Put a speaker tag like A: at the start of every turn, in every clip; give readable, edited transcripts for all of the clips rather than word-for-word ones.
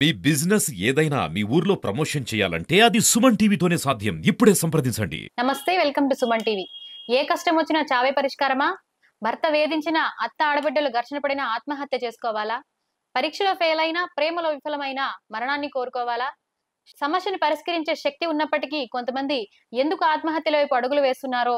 A: మీ business ఏదైనా మీ ఊర్లో promotion చేయాలంటే అది సుమన్ టీవీతోనే సాధ్యం. ఇప్పుడే సంప్రదించండి.
B: నమస్తే, వెల్కమ్ టు సుమన్ టీవీ. ఏ కష్టం వచ్చినా చావే పరిష్కారమా? భర్త వేధించిన అత్త ఆడబిడ్డలు ఘర్షణ పడినా ఆత్మహత్య చేసుకోవాలా? పరీక్షలో ఫెయిల్ అయినా ప్రేమలో విఫలమైన మరణాన్ని కోరుకోవాలా? సమస్యను పరిష్కరించే శక్తి ఉన్నప్పటికీ కొంతమంది ఎందుకు ఆత్మహత్యల వైపు అడుగులు వేస్తున్నారో,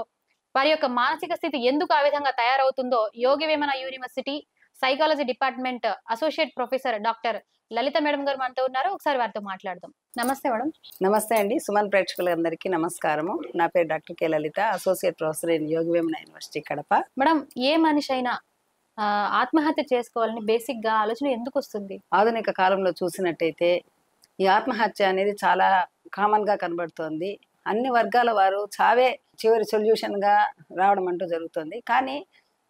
B: వారి యొక్క మానసిక స్థితి ఎందుకు ఆ విధంగా తయారవుతుందో Yogi Vemana university psychology department associate professor doctor Lalitha madam గారు మనతో ఉన్నారు. ఒకసారి వారితో మాట్లాడదాం. నమస్తే మేడం.
C: నమస్తే అండి. సుమన్ ప్రేక్షకులందరికీ నమస్కారము. నా పేరు doctor K Lalitha, associate professor in Yogi Vemana university Kadapa.
B: Madam, ఏ మనిషి అయినా ఆత్మహత్య చేసుకోవాలని బేసిక్ గా ఆలోచన ఎందుకు వస్తుంది?
C: ఆధునిక కాలంలో చూసినట్టయితే ఈ ఆత్మహత్య అనేది చాలా కామన్ గా కనబడుతోంది. అన్ని వర్గాల వారు చావే చివరి సొల్యూషన్ గా రావడం అంటూ జరుగుతుంది. కానీ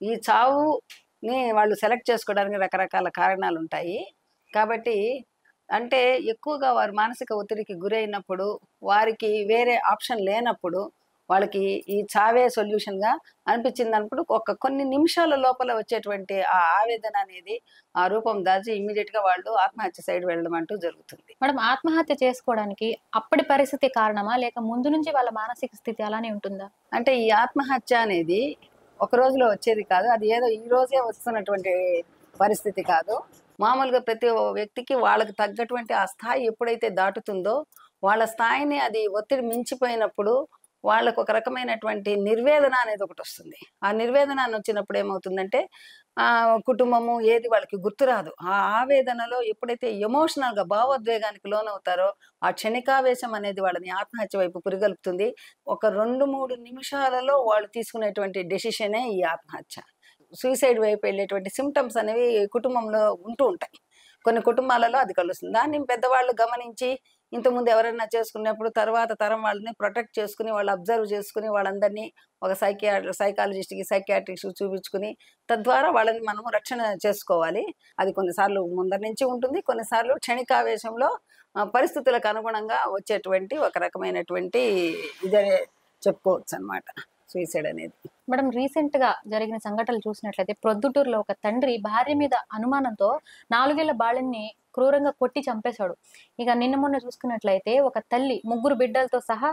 C: ఈ చావుని వాళ్ళు సెలెక్ట్ చేసుకోవడానికి రకరకాల కారణాలు ఉంటాయి. కాబట్టి అంటే ఎక్కువగా వారు మానసిక ఒత్తిడికి గురైనప్పుడు, వారికి వేరే ఆప్షన్ లేనప్పుడు, వాళ్ళకి ఈ చావే సొల్యూషన్గా అనిపించింది అన్నప్పుడు కొన్ని నిమిషాల లోపల వచ్చేటువంటి ఆ ఆవేదన అనేది ఆ రూపం దాచి ఇమ్మీడియట్గా వాళ్ళు ఆత్మహత్య సైడ్ వెళ్ళడం అంటూ జరుగుతుంది.
B: మేడం, ఆత్మహత్య చేసుకోవడానికి అప్పటి పరిస్థితి కారణమా, లేక ముందు నుంచి వాళ్ళ మానసిక స్థితి అలానే ఉంటుందా?
C: అంటే ఈ ఆత్మహత్య అనేది ఒక రోజులో వచ్చేది కాదు. అది ఏదో ఈ రోజే వస్తున్నటువంటి పరిస్థితి కాదు. మామూలుగా ప్రతి వ్యక్తికి వాళ్ళకి తగ్గటువంటి ఆ స్థాయి ఎప్పుడైతే దాటుతుందో, వాళ్ళ స్థాయిని అది ఒత్తిడి మించిపోయినప్పుడు వాళ్ళకు ఒక రకమైనటువంటి నిర్వేదన అనేది ఒకటి వస్తుంది. ఆ నిర్వేదన అని వచ్చినప్పుడు ఏమవుతుందంటే కుటుంబము ఏది వాళ్ళకి గుర్తురాదు. ఆ ఆవేదనలో ఎప్పుడైతే ఎమోషనల్గా భావోద్వేగానికి లోనవుతారో ఆ క్షణికావేశం అనేది వాళ్ళని ఆత్మహత్య వైపు పురిగొల్పుతుంది. ఒక 2-3 నిమిషాలలో వాళ్ళు తీసుకునేటువంటి డెసిషనే ఈ ఆత్మహత్య. సూసైడ్ వైపు వెళ్ళేటువంటి సిమ్టమ్స్ అనేవి కుటుంబంలో ఉంటూ ఉంటాయి. కొన్ని కుటుంబాలలో అది కలుస్తుంది. దాన్ని పెద్దవాళ్ళు గమనించి ఇంతకుముందు ఎవరైనా చేసుకున్నప్పుడు తర్వాత తరం వాళ్ళని ప్రొటెక్ట్ చేసుకుని, వాళ్ళు అబ్జర్వ్ చేసుకుని, వాళ్ళందరినీ ఒక సైకాలజిస్ట్కి సైకియాట్రిస్ట్కి చూపించుకుని తద్వారా వాళ్ళని మనము రక్షణ చేసుకోవాలి. అది కొన్నిసార్లు ముందర నుంచి ఉంటుంది, కొన్నిసార్లు క్షణికావేశంలో పరిస్థితులకు అనుగుణంగా వచ్చేటువంటి ఒక రకమైనటువంటి ఇదే చెప్పుకోవచ్చు అనమాట సూసైడ్ అనేది.
B: మేడం, రీసెంట్ గా జరిగిన సంఘటనలు చూసినట్లయితే ప్రొద్దుటూరులో ఒక తండ్రి భార్య మీద అనుమానంతో 4 ఏళ్ల బాలుని క్రూరంగా కొట్టి చంపేశాడు. ఇక నిన్న మొన్న చూసుకున్నట్లయితే ఒక తల్లి 3 బిడ్డలతో సహా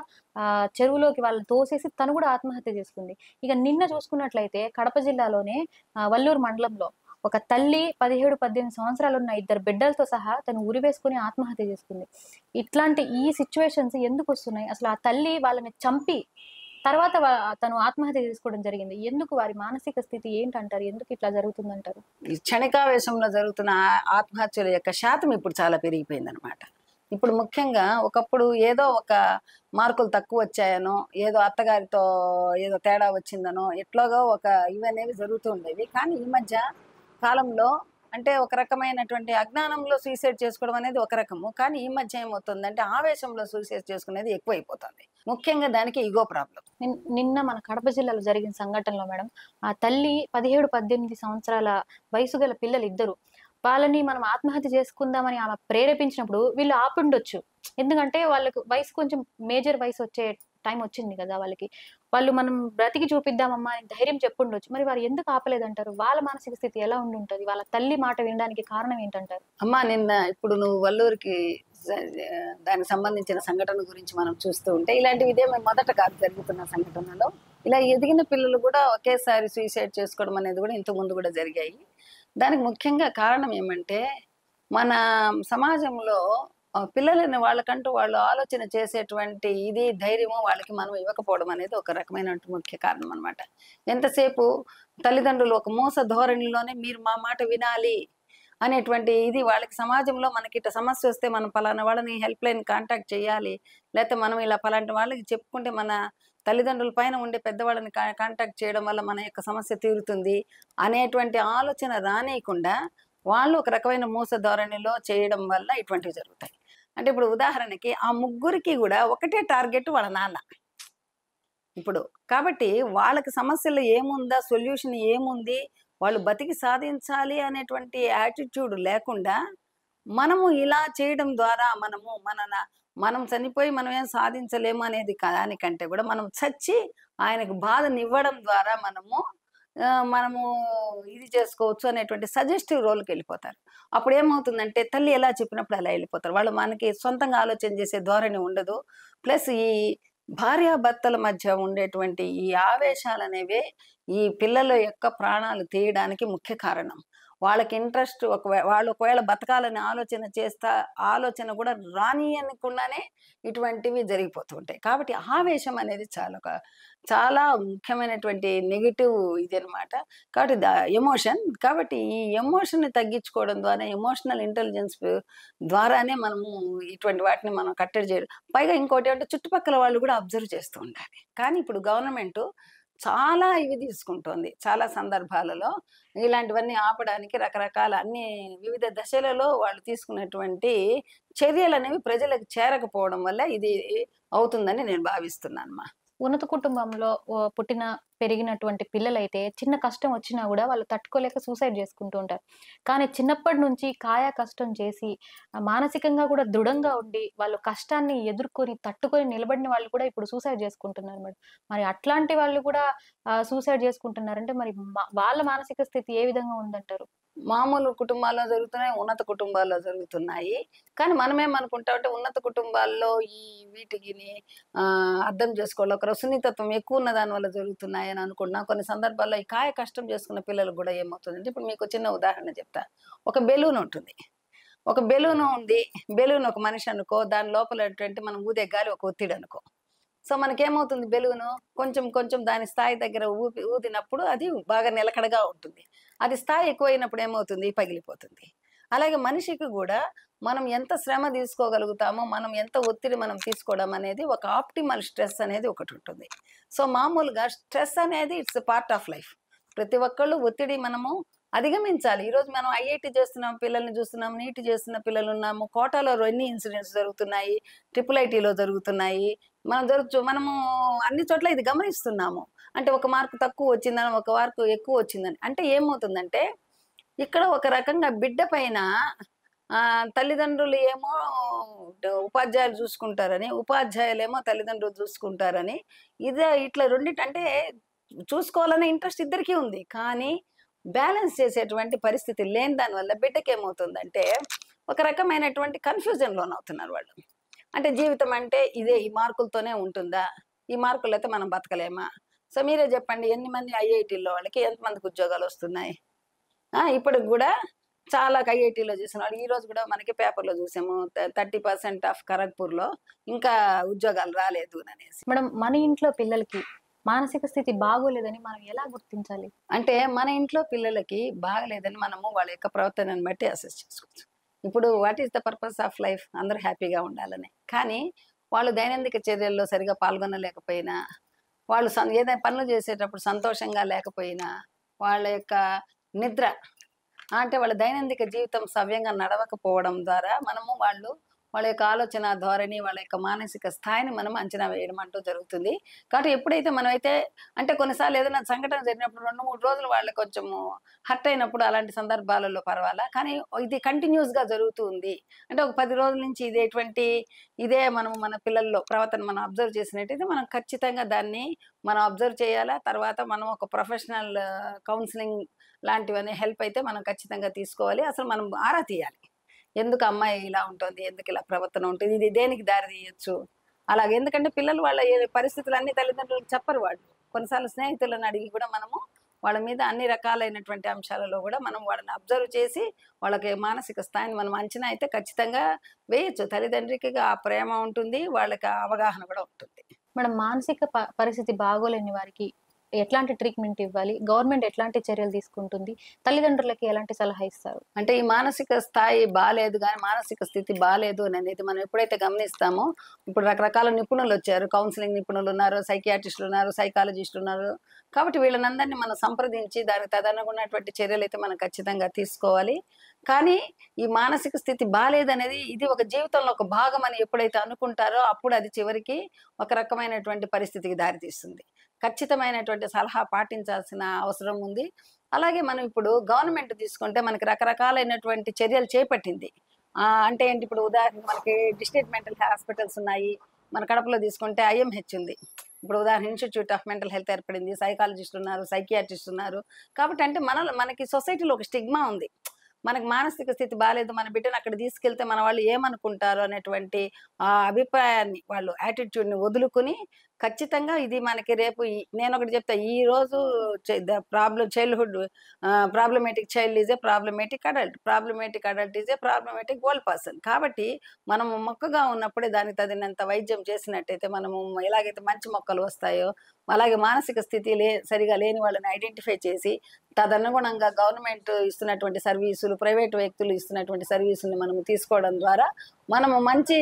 B: చెరువులోకి వాళ్ళని తోసేసి తను కూడా ఆత్మహత్య చేసుకుంది. ఇక నిన్న చూసుకున్నట్లయితే కడప జిల్లాలోనే వల్లూరు మండలంలో ఒక తల్లి 17-18 సంవత్సరాలు ఉన్న 2 బిడ్డలతో సహా తను ఉరివేసుకుని ఆత్మహత్య చేసుకుంది. ఇట్లాంటి ఈ సిచ్యువేషన్స్ ఎందుకు వస్తున్నాయి? అసలు ఆ తల్లి వాళ్ళని చంపి తర్వాత తను ఆత్మహత్య చేసుకోవడం జరిగింది. ఎందుకు? వారి మానసిక స్థితి ఏంటంటారు? ఎందుకు ఇట్లా జరుగుతుందంటారు?
C: ఈ క్షణికావేశంలో జరుగుతున్న ఆత్మహత్యల యొక్క శాతం ఇప్పుడు చాలా పెరిగిపోయింది అనమాట. ఇప్పుడు ముఖ్యంగా ఒకప్పుడు ఏదో ఒక మార్కులు తక్కువ వచ్చాయనో, ఏదో అత్తగారితో ఏదో తేడా వచ్చిందనో, ఎట్లాగో ఒక ఇవనేవి జరుగుతూ ఉండేవి. కానీ ఈ మధ్య కాలంలో అంటే ఒక రకమైనటువంటి అజ్ఞానంలో సూసైడ్ చేసుకోవడం అనేది ఒక రకము. కానీ ఈ మధ్య ఏమవుతుందంటే ఆవేశంలో సూసైడ్ చేసుకునేది ఎక్కువైపోతుంది. ముఖ్యంగా దానికి ఈగో ప్రాబ్లం.
B: నిన్న మన కడప జిల్లాలో జరిగిన సంఘటనలో మేడం, ఆ తల్లి 17-18 సంవత్సరాల వయసు గల పిల్లలు ఇద్దరు, వాళ్ళని మనం ఆత్మహత్య చేసుకుందామని ఆమె ప్రేరేపించినప్పుడు వీళ్ళు ఆపుండొచ్చు. ఎందుకంటే వాళ్ళకు వయసు కొంచెం మేజర్ వయసు వచ్చే టైం వచ్చింది కదా వాళ్ళకి. వాళ్ళు మనం బ్రతికి చూపిద్దామమ్మా అని ధైర్యం చెప్పుండొచ్చు. మరి వారు ఎందుకు ఆపలేదంటారు? వాళ్ళ మానసిక స్థితి ఎలా ఉండి ఉంటది? వాళ్ళ తల్లి మాట వినడానికి కారణం ఏంటంటారు?
C: అమ్మా, నిన్న ఇప్పుడు నువ్వు వల్లూరికి దానికి సంబంధించిన సంఘటన గురించి మనం చూస్తూ ఉంటే ఇలాంటివి ఇదే మొదట కాదు జరుగుతున్న సంఘటనలో. ఇలా ఎదిగిన పిల్లలు కూడా ఒకేసారి సూసైడ్ చేసుకోవడం అనేది కూడా ఇంతకు ముందు కూడా జరిగాయి. దానికి ముఖ్యంగా కారణం ఏమంటే మన సమాజంలో పిల్లలని వాళ్ళకంటూ వాళ్ళు ఆలోచన చేసేటువంటి ఇది ధైర్యము వాళ్ళకి మనం ఇవ్వకపోవడం అనేది ఒక రకమైన ముఖ్య కారణం అనమాట. ఎంతసేపు తల్లిదండ్రులు ఒక మోస ధోరణిలోనే మీరు మా మాట వినాలి అనేటువంటి ఇది వాళ్ళకి సమాజంలో మనకి ఇట్లా సమస్య వస్తే మనం పలానా వాళ్ళని హెల్ప్ లైన్ కాంటాక్ట్ చేయాలి, లేకపోతే మనం ఇలా పలాంటి వాళ్ళకి చెప్పుకుంటే మన తల్లిదండ్రుల పైన ఉండే పెద్దవాళ్ళని కాంటాక్ట్ చేయడం వల్ల మన యొక్క సమస్య తీరుతుంది అనేటువంటి ఆలోచన రానియకుండా వాళ్ళు ఒక రకమైన మూస ధోరణిలో చేయడం వల్ల ఇటువంటివి జరుగుతాయి. అంటే ఇప్పుడు ఉదాహరణకి ఆ ముగ్గురికి కూడా ఒకటే టార్గెట్ వాళ్ళ నాన్న. ఇప్పుడు కాబట్టి వాళ్ళకి సమస్యలు ఏముందా, సొల్యూషన్ ఏముంది, వాళ్ళు బతికి సాధించాలి అనేటువంటి యాటిట్యూడ్ లేకుండా మనము ఇలా చేయడం ద్వారా మనం చనిపోయి మనం ఏం సాధించలేము అనేది దానికంటే కూడా మనం చచ్చి ఆయనకు బాధనివ్వడం ద్వారా మనము మనము ఇది చేసుకోవచ్చు అనేటువంటి సజెస్టివ్ రోల్కి వెళ్ళిపోతారు. అప్పుడు ఏమవుతుందంటే తల్లి ఎలా చెప్పినప్పుడు అలా వెళ్ళిపోతారు. వాళ్ళు మనకి సొంతంగా ఆలోచన చేసే ధోరణి ఉండదు. ప్లస్ ఈ భార్యాభర్తల మధ్య ఉండేటువంటి ఈ ఆవేశాలనేవే ఈ పిల్లల యొక్క ప్రాణాలు తీయడానికి ముఖ్య కారణం. వాళ్ళకి ఇంట్రెస్ట్ వాళ్ళు ఒకవేళ బతకాలని ఆలోచన కూడా రానియనకుండానే ఇటువంటివి జరిగిపోతూ ఉంటాయి. కాబట్టి ఆవేశం అనేది చాలా ముఖ్యమైనటువంటి నెగెటివ్ ఇది అనమాట. కాబట్టి ఎమోషన్. కాబట్టి ఈ ఎమోషన్‌ని తగ్గించుకోవడం ద్వారా ఎమోషనల్ ఇంటెలిజెన్స్ ద్వారానే మనము ఇటువంటి వాటిని మనం కట్టడి చేయడం. పైగా ఇంకోటేంటంటే చుట్టుపక్కల వాళ్ళు కూడా అబ్జర్వ్ చేస్తూ ఉండాలి. కానీ ఇప్పుడు గవర్నమెంటు చాలా ఇవి తీసుకుంటోంది. చాలా సందర్భాలలో ఇలాంటివన్నీ ఆపడానికి రకరకాల వివిధ దశలలో వాళ్ళు తీసుకున్నటువంటి చర్యలనేవి ప్రజలకు చేరకపోవడం వల్ల ఇది అవుతుందని నేను భావిస్తున్నానమ్మా.
B: ఉన్నత కుటుంబంలో పుట్టిన పెరిగినటువంటి పిల్లలైతే చిన్న కష్టం వచ్చినా కూడా వాళ్ళు తట్టుకోలేక సూసైడ్ చేసుకుంటూ ఉంటారు. కానీ చిన్నప్పటి నుంచి కాయ కష్టం చేసి మానసికంగా కూడా దృఢంగా ఉండి వాళ్ళు కష్టాన్ని ఎదుర్కొని తట్టుకొని నిలబడిన వాళ్ళు కూడా ఇప్పుడు సూసైడ్ చేసుకుంటున్నారు మేడం. మరి అట్లాంటి వాళ్ళు కూడా సూసైడ్ చేసుకుంటున్నారంటే మరి వాళ్ళ మానసిక స్థితి ఏ విధంగా ఉందంటారు?
C: మామూలు కుటుంబాల్లో జరుగుతున్నాయి, ఉన్నత కుటుంబాల్లో జరుగుతున్నాయి. కానీ మనమేమనుకుంటామంటే ఉన్నత కుటుంబాల్లో వీటికిని అర్థం చేసుకోవాలి. ఒక సున్నితత్వం ఎక్కువ ఉన్న దాని వల్ల జరుగుతున్నాయని అనుకుంటున్నాం. కొన్ని సందర్భాల్లో ఈ కాయ కష్టం చేసుకున్న పిల్లలకు కూడా ఏమవుతుందంటే, ఇప్పుడు మీకు చిన్న ఉదాహరణ చెప్తా. ఒక బెలూన్ ఉంటుంది. ఒక బెలూన్ ఉంది. బెలూన్ ఒక మనిషి అనుకో, దాని లోపల మనం ఊదే గాలి ఒక ఒత్తిడి అనుకో. సో మనకేమవుతుంది, బెలూను కొంచెం దాని స్థాయి దగ్గర ఊదినప్పుడు అది బాగా నిలకడగా ఉంటుంది. అది స్థాయి ఎక్కువైనప్పుడు ఏమవుతుంది, పగిలిపోతుంది. అలాగే మనిషికి కూడా మనం ఎంత శ్రమ తీసుకోగలుగుతామో, మనం ఎంత ఒత్తిడి మనం తీసుకోవడం అనేది ఒక ఆప్టిమల్ స్ట్రెస్ అనేది ఒకటి ఉంటుంది. సో మామూలుగా స్ట్రెస్ అనేది ఇట్స్ పార్ట్ ఆఫ్ లైఫ్. ప్రతి ఒక్కళ్ళు ఒత్తిడి మనము అధిగమించాలి. ఈరోజు మనం ఐఐటీ చేస్తున్నాం, పిల్లల్ని చూస్తున్నాం, నీట్ చేస్తున్న పిల్లలు ఉన్నాము, కోటాలో ఎన్ని ఇన్సిడెంట్స్ జరుగుతున్నాయి, ట్రిపుల్ ఐటీలో జరుగుతున్నాయి. మనము అన్ని చోట్ల ఇది గమనిస్తున్నాము. అంటే ఒక మార్కు తక్కువ వచ్చిందని, ఒక మార్కు ఎక్కువ వచ్చిందని. అంటే ఏమవుతుందంటే ఇక్కడ ఒక రకంగా బిడ్డ పైన తల్లిదండ్రులు ఏమో ఉపాధ్యాయులు చూసుకుంటారని, ఉపాధ్యాయులేమో తల్లిదండ్రులు చూసుకుంటారని, ఇట్లా రెండిటంటే చూసుకోవాలనే ఇంట్రెస్ట్ ఇద్దరికీ ఉంది. కానీ బ్యాలెన్స్ చేసేటువంటి పరిస్థితి లేని దానివల్ల బిడ్డకి ఏమవుతుందంటే ఒక రకమైనటువంటి కన్ఫ్యూజన్ లోనవుతున్నారు వాళ్ళు. అంటే జీవితం అంటే ఇదే, ఈ మార్కులతోనే ఉంటుందా, ఈ మార్కులైతే మనం బతకలేమా? సో మీరే చెప్పండి, ఎన్ని మంది ఐఐటీలో వాళ్ళకి ఎంతమందికి ఉద్యోగాలు వస్తున్నాయి? ఇప్పటికి కూడా చాలా ఐఐటీలో చేసిన వాళ్ళు ఈ రోజు కూడా మనకి పేపర్లో చూసాము, 30% ఆఫ్ ఖరగ్పూర్లో ఇంకా ఉద్యోగాలు రాలేదు అనేసి.
B: మేడం, మన ఇంట్లో పిల్లలకి మానసిక స్థితి బాగోలేదని మనం ఎలా గుర్తించాలి?
C: అంటే మన ఇంట్లో పిల్లలకి బాగలేదని మనము వాళ్ళ యొక్క ప్రవర్తనను బట్టి అసెస్ చేసుకోవచ్చు. ఇప్పుడు what is the purpose of life? అందరూ హ్యాపీగా ఉండాలని. కానీ వాళ్ళు దైనందిక చర్యల్లో సరిగా పాల్గొనలేకపోయినా, వాళ్ళు ఏదైనా పనులు చేసేటప్పుడు సంతోషంగా లేకపోయినా, వాళ్ళ యొక్క నిద్ర అంటే వాళ్ళ దైనందిక జీవితం సవ్యంగా నడవకపోవడం ద్వారా మనము వాళ్ళ యొక్క ఆలోచన ధోరణి, వాళ్ళ యొక్క మానసిక స్థాయిని మనం అంచనా వేయడం అంటూ జరుగుతుంది. కాబట్టి ఎప్పుడైతే మనమైతే అంటే కొన్నిసార్లు ఏదైనా సంఘటన జరిగినప్పుడు 2-3 రోజులు వాళ్ళు కొంచెము హర్ట్ అయినప్పుడు అలాంటి సందర్భాలలో పర్వాలా. కానీ ఇది కంటిన్యూస్గా జరుగుతూ ఉంది అంటే ఒక 10 రోజుల నుంచి ఇదే మనము మన పిల్లల్లో ప్రవర్తన మనం అబ్జర్వ్ చేసినట్టయితే మనం ఖచ్చితంగా దాన్ని మనం అబ్జర్వ్ చేయాలా. తర్వాత మనం ఒక ప్రొఫెషనల్ కౌన్సిలింగ్ లాంటివన్నీ హెల్ప్ అయితే మనం ఖచ్చితంగా తీసుకోవాలి. అసలు మనం ఆరా తీయాలి, ఎందుకు అమ్మాయి ఇలా ఉంటుంది, ఎందుకు ఇలా ప్రవర్తన ఉంటుంది, ఇది దేనికి దారి తీయచ్చు అలాగే. ఎందుకంటే పిల్లలు వాళ్ళ పరిస్థితులు అన్ని తల్లిదండ్రులకు చెప్పరు. వాళ్ళు కొన్నిసార్లు స్నేహితులను అడిగి కూడా మనము వాళ్ళ మీద అన్ని రకాలైనటువంటి అంశాలలో కూడా మనం వాళ్ళని అబ్జర్వ్ చేసి వాళ్ళకి మానసిక స్థాయిని మనం అంచనా అయితే ఖచ్చితంగా వేయచ్చు. తల్లిదండ్రికి ఆ ప్రేమ ఉంటుంది, వాళ్ళకి అవగాహన కూడా ఉంటుంది.
B: మేడం, మానసిక పరిస్థితి బాగోలేని వారికి ఎట్లాంటి ట్రీట్మెంట్ ఇవ్వాలి? గవర్నమెంట్ ఎట్లాంటి చర్యలు తీసుకుంటుంది? తల్లిదండ్రులకి ఎలాంటి సలహా ఇస్తారు?
C: అంటే ఈ మానసిక స్థాయి బాలేదు, కానీ మానసిక స్థితి బాలేదు అనేది మనం ఎప్పుడైతే గమనిస్తామో, ఇప్పుడు రకరకాల నిపుణులు వచ్చారు, కౌన్సిలింగ్ నిపుణులు ఉన్నారు, సైకియాట్రిస్టులు ఉన్నారు, సైకాలజిస్టులు ఉన్నారు. కాబట్టి వీళ్ళనందరినీ మనం సంప్రదించి దానికి తదనుగుణటువంటి చర్యలు అయితే మనం ఖచ్చితంగా తీసుకోవాలి. కానీ ఈ మానసిక స్థితి బాలేదనేది ఇది ఒక జీవితంలో ఒక భాగం అని ఎప్పుడైతే అనుకుంటారో అప్పుడు అది చివరికి ఒక రకమైనటువంటి పరిస్థితికి దారితీస్తుంది. ఖచ్చితమైనటువంటి సలహా పాటించాల్సిన అవసరం ఉంది. అలాగే మనం ఇప్పుడు గవర్నమెంట్ తీసుకుంటే మనకి రకరకాలైనటువంటి చర్యలు చేపట్టింది. అంటే ఏంటి, ఇప్పుడు ఉదాహరణకు మనకి డిస్ట్రిక్ట్ మెంటల్ హాస్పిటల్స్ ఉన్నాయి. మన కడపలో తీసుకుంటే IMH ఉంది. ఇప్పుడు ఉదాహరణ ఇన్స్టిట్యూట్ ఆఫ్ మెంటల్ హెల్త్ ఏర్పడింది, సైకాలజిస్టులు ఉన్నారు, సైకియాట్రిస్ట్ ఉన్నారు. కాబట్టి అంటే మనకి సొసైటీలో ఒక స్టిగ్మా ఉంది. మనకు మానసిక స్థితి బాలేదు, మన బిడ్డను అక్కడ తీసుకెళ్తే మన వాళ్ళు ఏమనుకుంటారు అనేటువంటి ఆ అభిప్రాయాన్ని, వాళ్ళు యాటిట్యూడ్ని వదులుకుని ఖచ్చితంగా ఇది మనకి రేపు నేను ఒకటి చెప్తా, ఈ రోజు childhood problematic child is a problematic adult is a problematic old person. కాబట్టి మనము మొక్కగా ఉన్నప్పుడే దానికి తగినంత వైద్యం చేసినట్టయితే మనము ఎలాగైతే మంచి మొక్కలు వస్తాయో అలాగే మానసిక స్థితి సరిగా లేని వాళ్ళని ఐడెంటిఫై చేసి తదనుగుణంగా గవర్నమెంట్ ఇస్తున్నటువంటి సర్వీసులు, ప్రైవేట్ వ్యక్తులు ఇస్తున్నటువంటి సర్వీసులు మనము తీసుకోవడం ద్వారా మనము మంచి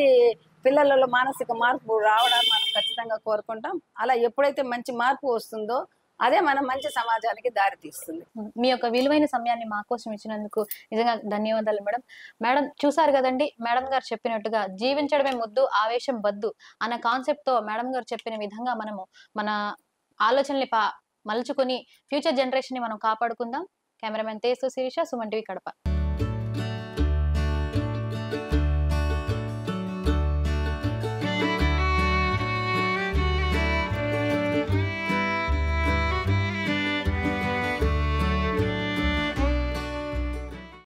C: పిల్లలలో మానసిక మార్పు రావడాన్ని మనం ఖచ్చితంగా కోరుకుంటాం. అలా ఎప్పుడైతే మంచి మార్పు వస్తుందో అదే మనం మంచి సమాజానికి దారి తీస్తుంది.
B: మీ యొక్క విలువైన సమయాన్ని మా కోసం ఇచ్చినందుకు నిజంగా ధన్యవాదాలు మేడం. మేడం చూసారు కదండి, మేడం గారు చెప్పినట్టుగా జీవించడమే ముద్దు ఆవేశం వద్దు అన్న కాన్సెప్ట్ తో మేడం గారు చెప్పిన విధంగా మనము మన ఆలోచనల్ని మలుచుకొని ఫ్యూచర్ జనరేషన్ ని మనం కాపాడుకుందాం. Cameraman Teju Sirisha, Suman TV, Kadapa.